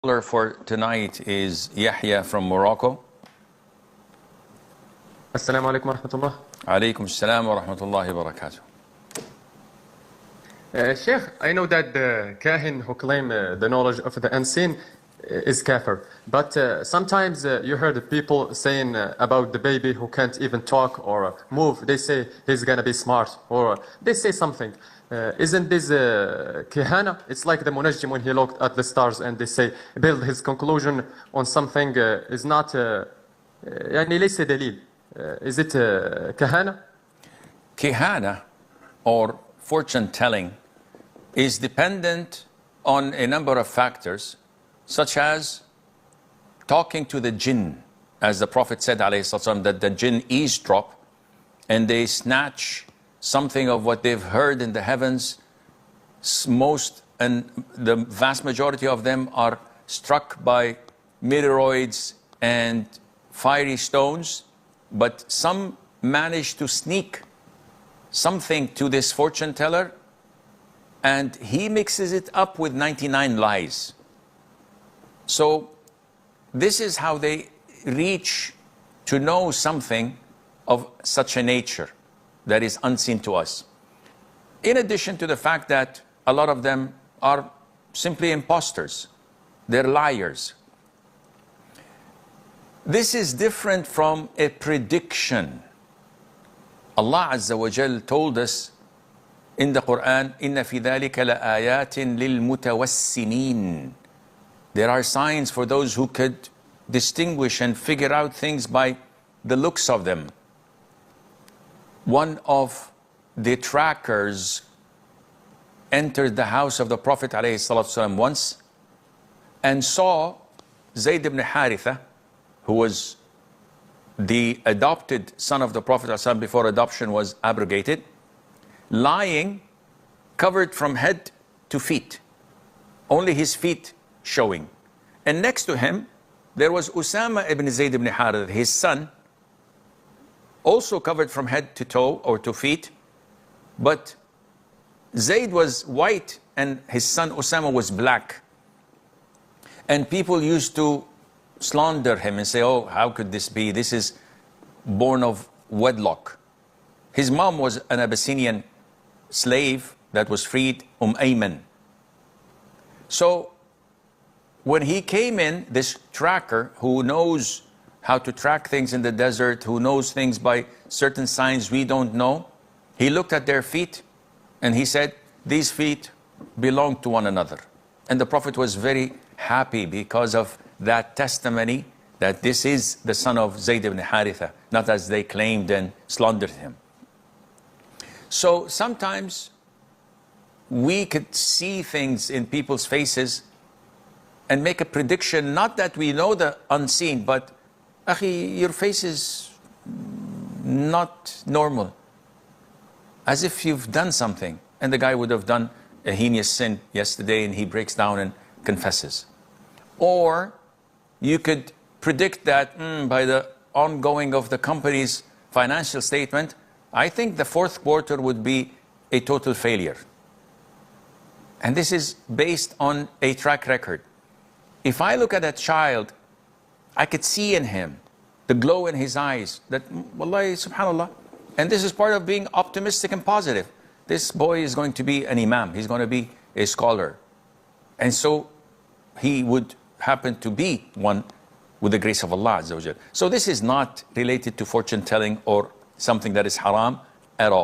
For tonight is Yahya from Morocco. Assalamu alaikum wa rahmatullah. Alaykum assalam wa rahmatullahi wa barakatuh. Sheikh, I know that the kahin who claim the knowledge of the unseen is kafir. But sometimes you heard people saying about the baby who can't even talk or move. They say he's going to be smart, or they say something. Isn't this kihana? It's like the munajjim when he looked at the stars and they say, build his conclusion on something is not, يعني ليس دليل. Is it kahana? Kihana, or fortune telling, is dependent on a number of factors, such as talking to the jinn, as the Prophet said, ﷺ, that the jinn eavesdrop and they snatch something of what they've heard in the heavens. Most and the vast majority of them are struck by meteoroids and fiery stones, but some manage to sneak something to this fortune teller and he mixes it up with 99 lies. So this is how they reach to know something of such a nature that is unseen to us. In addition to the fact that a lot of them are simply imposters, they're liars. This is different from a prediction. Allah Azza wa Jal told us in the Quran, إِنَّ فِي ذَلِكَ لَآيَاتٍ لِلْمُتَوَسِّمِينَ. There are signs for those who could distinguish and figure out things by the looks of them. One of the trackers entered the house of the Prophet ﷺ once and saw Zayd ibn Haritha, who was the adopted son of the Prophet ﷺ before adoption was abrogated, lying covered from head to feet, only his feet showing. And next to him there was Usama ibn Zayd ibn Haritha, his son, also covered from head to toe or to feet, but Zayd was white and his son Usama was black. And people used to slander him and say, oh, how could this be? This is born of wedlock. His mom was an Abyssinian slave that was freed, Ayman. So when he came in, this tracker who knows how to track things in the desert, who knows things by certain signs we don't know, he looked at their feet and he said, these feet belong to one another. And the Prophet was very happy because of that testimony that this is the son of Zayd ibn Haritha, not as they claimed and slandered him. So sometimes we could see things in people's faces and make a prediction, not that we know the unseen, but Akhi, your face is not normal, as if you've done something. And the guy would have done a heinous sin yesterday and he breaks down and confesses. Or you could predict that by the ongoing of the company's financial statement, I think the fourth quarter would be a total failure. And this is based on a track record. If I look at a child, I could see in him the glow in his eyes, that, wallahi, subhanallah. And this is part of being optimistic and positive. This boy is going to be an imam. He's going to be a scholar. And so he would happen to be one with the grace of Allah Azza wa Jal. So this is not related to fortune telling or something that is haram at all.